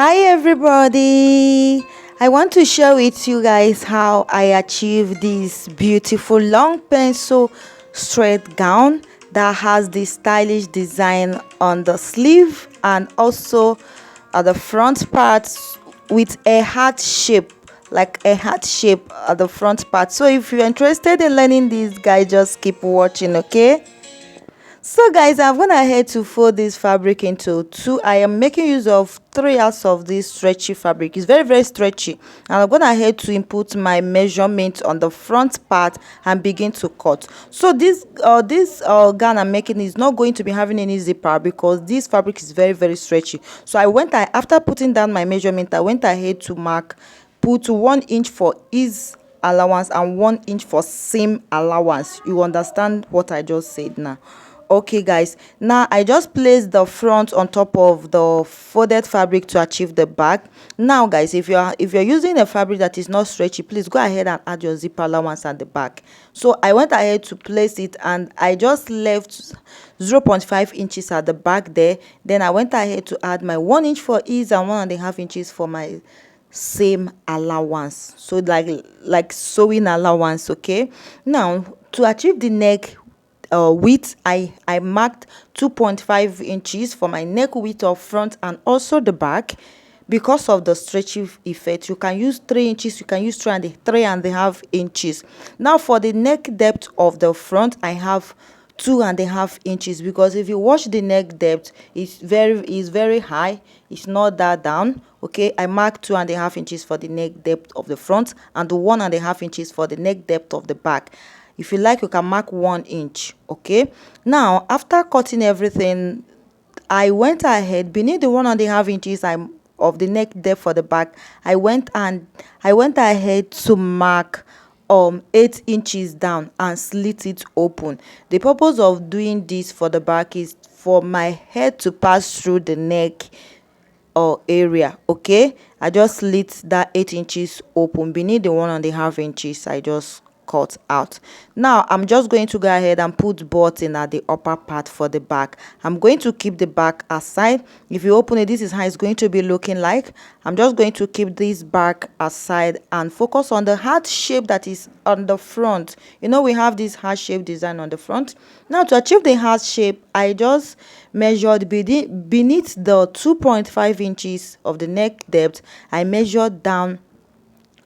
Hi everybody. I want to share with you guys how I achieved this beautiful long pencil straight gown that has the stylish design on the sleeve and also at the front part with a heart shape, like a heart shape at the front part. So if you're interested in learning this, guys, just keep watching, okay? So guys, I'm gonna head to fold this fabric into two. I am making use of 3 yards of this stretchy fabric. It's very stretchy, and I'm gonna head to input my measurement on the front part and begin to cut. So this gown I'm making is not going to be having any zipper because this fabric is very stretchy. So after putting down my measurement, I went ahead to put 1 inch for ease allowance and 1 inch for seam allowance. You understand what I just said now? Okay guys, now I just placed the front on top of the folded fabric to achieve the back. Now guys, if you're using a fabric that is not stretchy, please go ahead and add your zip allowance at the back. So I went ahead to place it and I just left 0.5 inches at the back there. Then I went ahead to add my 1 inch for ease and 1.5 inches for my same allowance, so like sewing allowance. Okay, now to achieve the neck width, I marked 2.5 inches for my neck width of front and also the back. Because of the stretchy effect, you can use 3 inches, you can use 3.5 inches. Now for the neck depth of the front, I have 2.5 inches, because if you watch the neck depth, it's very high, it's not that down. Okay, I marked 2.5 inches for the neck depth of the front and 1.5 inches for the neck depth of the back. If you like, you can mark 1 inch. Okay, now after cutting everything, I went ahead beneath the 1.5 inches of the neck depth for the back. I went ahead to mark 8 inches down and slit it open. The purpose of doing this for the back is for my head to pass through the neck or area. Okay, I just slit that 8 inches open beneath the 1.5 inches I just cut out. Now I'm just going to go ahead and put button at the upper part for the back. I'm going to keep the back aside. If you open it, this is how it's going to be looking like. I'm just going to keep this back aside and focus on the heart shape that is on the front. You know, we have this heart shape design on the front. Now to achieve the heart shape, I just measured beneath the 2.5 inches of the neck depth. I measured down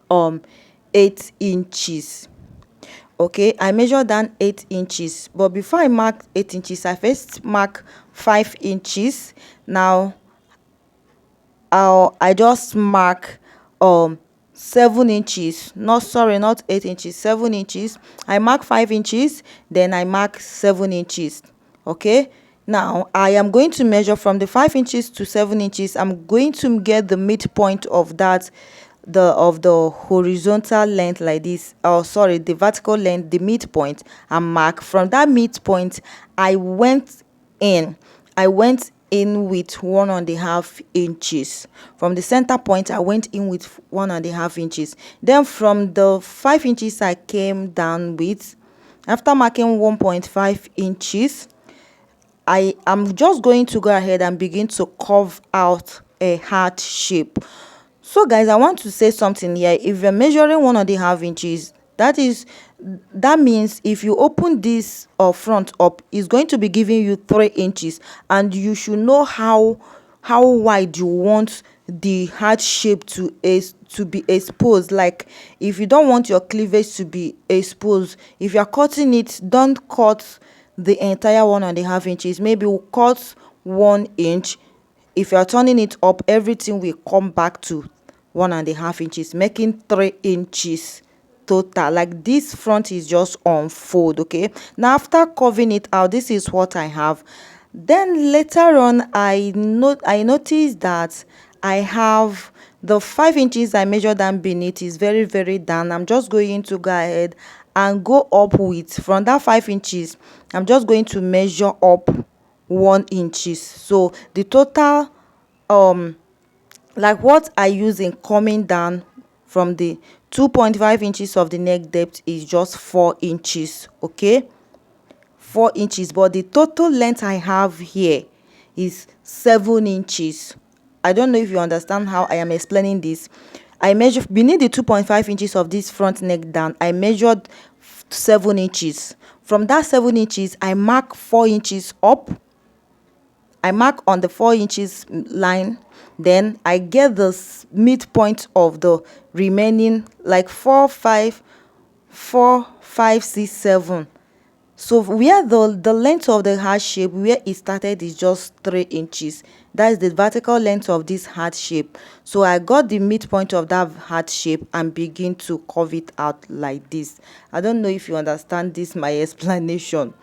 8 inches. Okay, I measured down 8 inches, but before I mark 8 inches, I first mark 5 inches. Now I just mark 7 inches, not 8 inches, 7 inches. I mark 5 inches, then I mark 7 inches. Okay, now I am going to measure from the 5 inches to 7 inches. I'm going to get the midpoint of that, the horizontal length, like this, oh sorry, the vertical length, the midpoint, and mark. From that midpoint, I went in with 1.5 inches. From the center point, I went in with 1.5 inches. Then from the 5 inches I came down with, after marking 1.5 inches, I am just going to go ahead and begin to carve out a heart shape. So guys, I want to say something here. If you're measuring 1.5 inches, that means if you open this front up, it's going to be giving you 3 inches, and you should know how wide you want the heart shape to be exposed. Like, if you don't want your cleavage to be exposed, if you're cutting it, don't cut the entire 1.5 inches. Maybe we'll cut 1 inch. If you're turning it up, everything will come back to 1.5 inches, making 3 inches total. Like, this front is just on fold. Okay, now after carving it out, this is what I have. Then later on, I noticed that I have the 5 inches I measured down beneath is very down. I'm just going to go ahead and go up with, from that 5 inches, I'm just going to measure up 1 inches. So the total, like what I use in coming down from the 2.5 inches of the neck depth is just 4 inches. Okay, 4 inches, but the total length I have here is 7 inches. I don't know if you understand how I am explaining this. I measure beneath the 2.5 inches of this front neck down. I measured 7 inches. From that 7 inches, I mark 4 inches up. I mark on the 4 inches line. Then I get the midpoint of the remaining, like 4, 5, 4, 5, 6, 7. So where the length of the heart shape, where it started, is just 3 inches. That is the vertical length of this heart shape. So I got the midpoint of that heart shape and begin to curve it out like this. I don't know if you understand this, my explanation.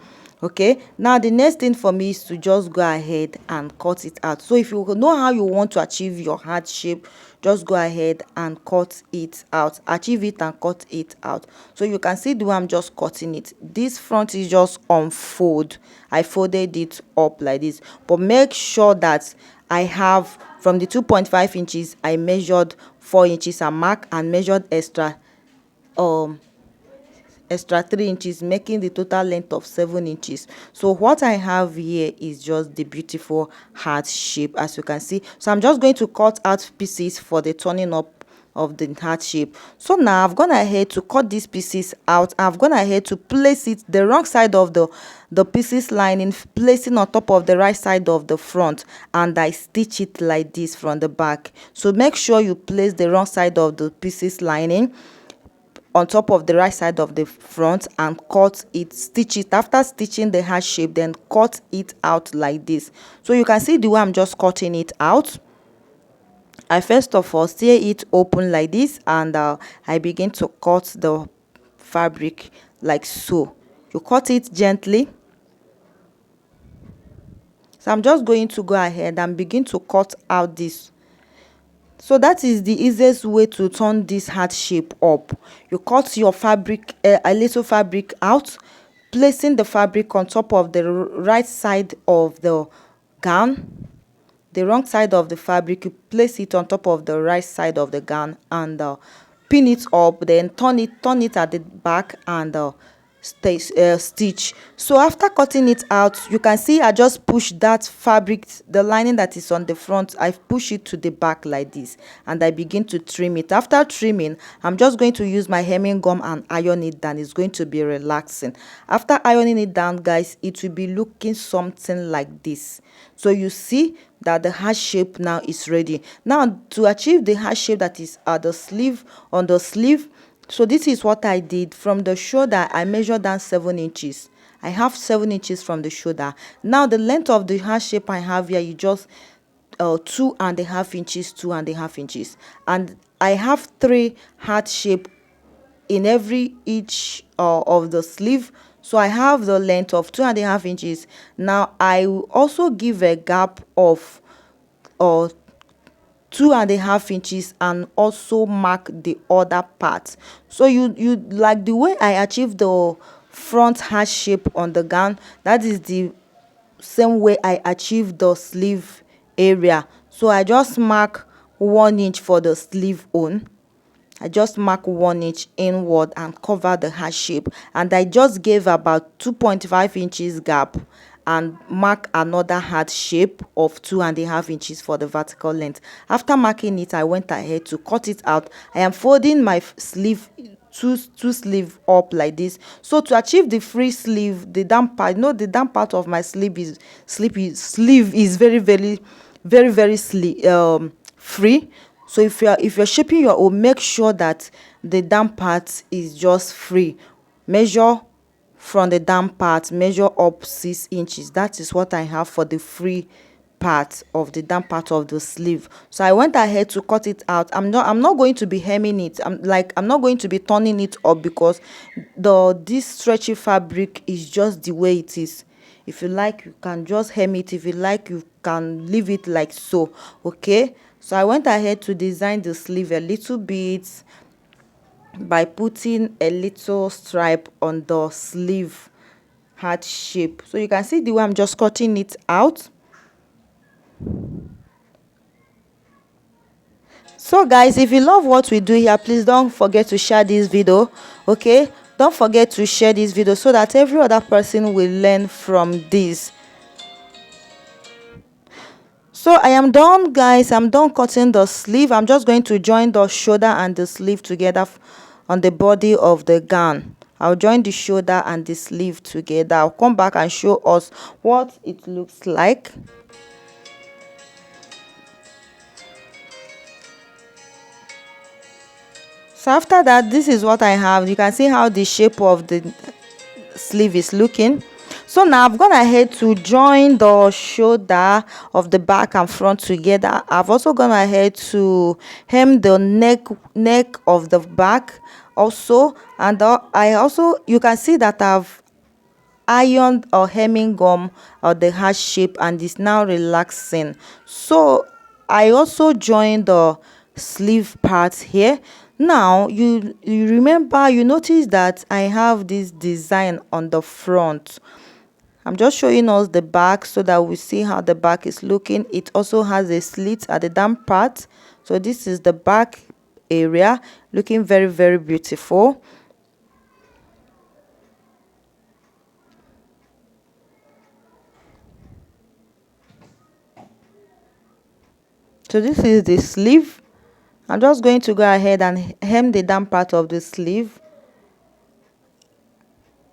Okay, now the next thing for me is to just go ahead and cut it out. So if you know how you want to achieve your heart shape, just go ahead and cut it out, achieve it and cut it out. So you can see the way I'm just cutting it. This front is just unfold. I folded it up like this, but make sure that I have from the 2.5 inches I measured 4 inches and mark and measured extra 3 inches, making the total length of 7 inches. So what I have here is just the beautiful heart shape, as you can see. So I'm just going to cut out pieces for the turning up of the heart shape. So now I've gone ahead to cut these pieces out. I've gone ahead to place it the wrong side of the pieces lining, placing on top of the right side of the front, and I stitch it like this from the back. So make sure you place the wrong side of the pieces lining on top of the right side of the front and cut it, stitch it. After stitching the heart shape, then cut it out like this. So you can see the way I'm just cutting it out. I first of all tear it open like this, and I begin to cut the fabric like so. You cut it gently. So I'm just going to go ahead and begin to cut out this. So that is the easiest way to turn this heart shape up. You cut your fabric, a little fabric out, placing the fabric on top of the right side of the gown. The wrong side of the fabric, you place it on top of the right side of the gown and pin it up. Then turn it at the back and stitch. So after cutting it out, you can see I just push that fabric, the lining that is on the front, I push it to the back like this, and I begin to trim it. After trimming, I'm just going to use my hemming gum and iron it down. It's going to be relaxing. After ironing it down, guys, it will be looking something like this. So you see that the heart shape now is ready. Now to achieve the heart shape that is at the sleeve, on the sleeve, so this is what I did. From the shoulder, I measured down 7 inches. I have 7 inches from the shoulder. Now the length of the heart shape I have here is just 2.5 inches, 2.5 inches. And I have 3 heart shape in each of the sleeve. So I have the length of 2.5 inches. Now I will also give a gap of 2.5 inches and also mark the other part. So you like the way I achieved the front heart shape on the gown, that is the same way I achieved the sleeve area. So I just mark 1 inch for the sleeve on. I just mark 1 inch inward and cover the heart shape, and I just gave about 2.5 inches gap and mark another heart shape of 2.5 inches for the vertical length. After marking it, I went ahead to cut it out. I am folding my sleeve two sleeve up like this. So to achieve the free sleeve, the down part, the down part of my sleeve is very free. So if you're shaping your own, make sure that the down part is just free. Measure from the down part, measure up 6 inches. That is what I have for the free part of the down part of the sleeve. So I went ahead to cut it out. I'm not going to be hemming it. I'm not going to be turning it up, because this stretchy fabric is just the way it is. If you like, you can just hem it. If you like, you can leave it like so. Okay, so I went ahead to design the sleeve a little bit by putting a little stripe on the sleeve heart shape. So you can see the way I'm just cutting it out. So guys, if you love what we do here, please don't forget to share this video. Okay, don't forget to share this video so that every other person will learn from this. So I am done, guys. I'm done cutting the sleeve. I'm just going to join the shoulder and the sleeve together on the body of the gown. I'll join the shoulder and the sleeve together. I'll come back and show us what it looks like. So after that, this is what I have. You can see how the shape of the sleeve is looking. So now I've gone ahead to join the shoulder of the back and front together. I've also gone ahead to hem the neck of the back also, and I also, you can see that I've ironed or hemming gum or the heart shape, and it's now relaxing. So I also joined the sleeve part here. Now you remember, you notice that I have this design on the front. I'm just showing us the back so that we see how the back is looking. It also has a slit at the down part. So this is the back area, looking very, very beautiful. So this is the sleeve. I'm just going to go ahead and hem the down part of the sleeve.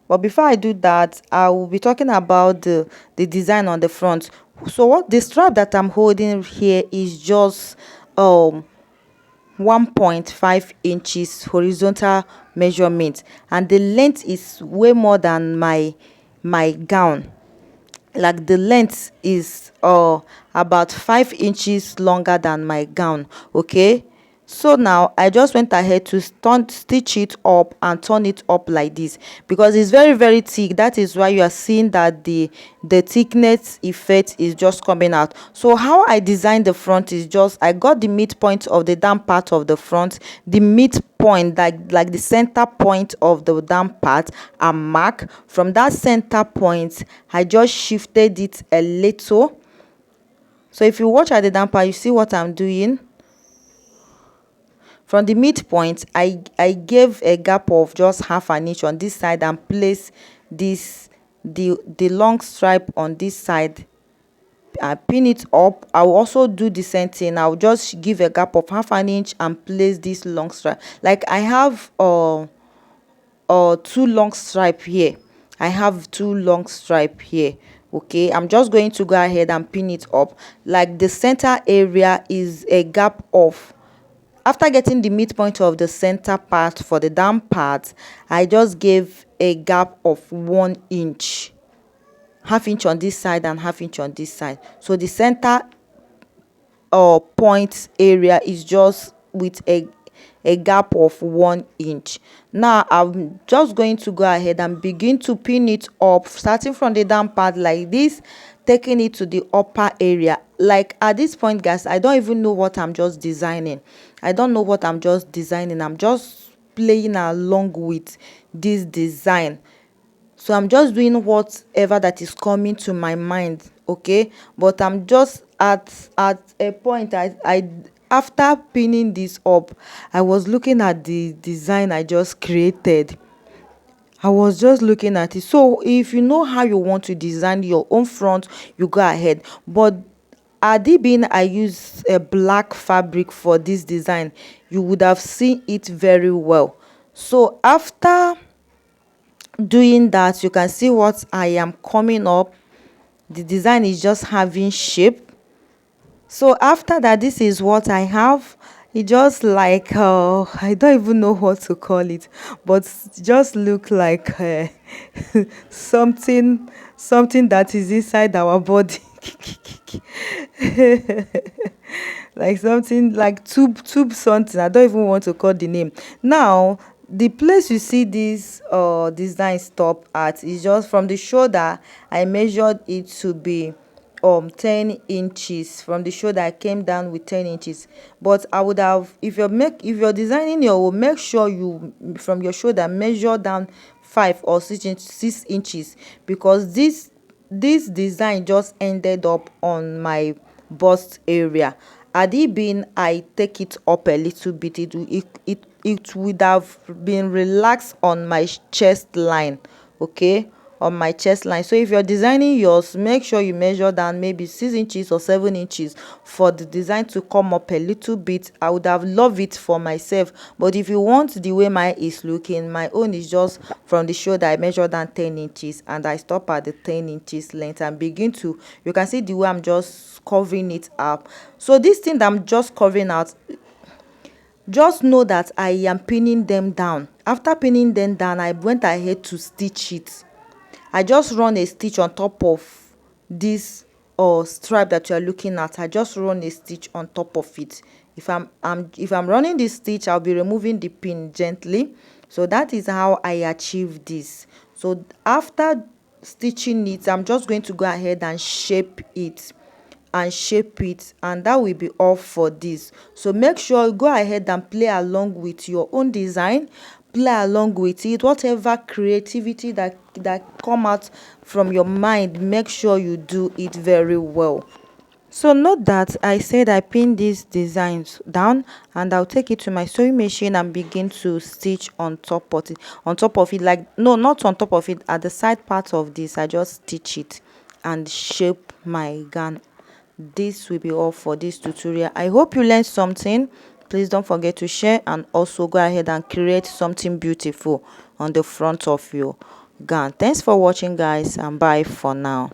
But before I do that, I will be talking about the design on the front. So what the strap that I'm holding here is just 1.5 inches horizontal measurement, and the length is way more than my gown. Like the length is about 5 inches longer than my gown. Okay, so now I just went ahead to stitch it up and turn it up like this, because it's very, very thick. That is why you are seeing that the thickness effect is just coming out. So how I designed the front is just, I got the midpoint of the down part of the front, the midpoint, like the center point of the down part, and mark from that center point. I just shifted it a little. So if you watch at the down part, you see what I'm doing. From the midpoint, I gave a gap of just half an inch on this side and place the long stripe on this side. I pin it up. I will also do the same thing. I'll just give a gap of half an inch and place this long stripe. Like I have two long stripe here. I have two long stripe here. Okay, I'm just going to go ahead and pin it up. Like the center area is a gap of, after getting the midpoint of the center part for the down part, I just gave a gap of 1 inch, half inch on this side and half inch on this side. So the center point area is just with a gap of 1 inch. Now I'm just going to go ahead and begin to pin it up, starting from the down part like this, taking it to the upper area. Like at this point, guys, I don't even know what I'm just designing. I don't know what I'm just designing. I'm just playing along with this design. So I'm just doing whatever that is coming to my mind. Okay, but I'm just at a point, I after pinning this up, I was looking at the design I just created. I was just looking at it. So if you know how you want to design your own front, you go ahead. But being I use a black fabric for this design, you would have seen it very well. So after doing that, you can see what I am coming up. The design is just having shape. So after that, this is what I have. It just like I don't even know what to call it, but just look like something that is inside our body. Like something like tube something. I don't even want to call the name. Now the place you see this design stop at is just from the shoulder. I measured it to be 10 inches. From the shoulder I came down with 10 inches. But I would have, if you're designing your own, make sure you from your shoulder measure down 5 or 6 inches, because this design just ended up on my bust area. Had it been I take it up a little bit, it would have been relaxed on my chest line. Okay, on my chest line. So if you're designing yours, make sure you measure down maybe 6 inches or 7 inches for the design to come up a little bit. I would have loved it for myself, but if you want the way mine is looking, my own is just from the shoulder. I measure down 10 inches and I stop at the 10 inches length and begin to, you can see the way I'm just covering it up. So this thing that I'm just covering out, just know that I am pinning them down. After pinning them down, I went ahead to stitch it. I just run a stitch on top of this stripe that you are looking at. I just run a stitch on top of it. If I'm running this stitch, I'll be removing the pin gently. So that is how I achieve this. So after stitching it, I'm just going to go ahead and shape it, and that will be all for this. So make sure you go ahead and play along with your own design, play along with it, whatever creativity that come out from your mind, make sure you do it very well. So note that I said I pinned these designs down, and I'll take it to my sewing machine and begin to stitch on top of it. Like, no, not on top of it, at the side part of this. I just stitch it and shape my gown. This will be all for this tutorial. I hope you learned something. Please don't forget to share, and also go ahead and create something beautiful on the front of your gown. Thanks for watching, guys, and bye for now.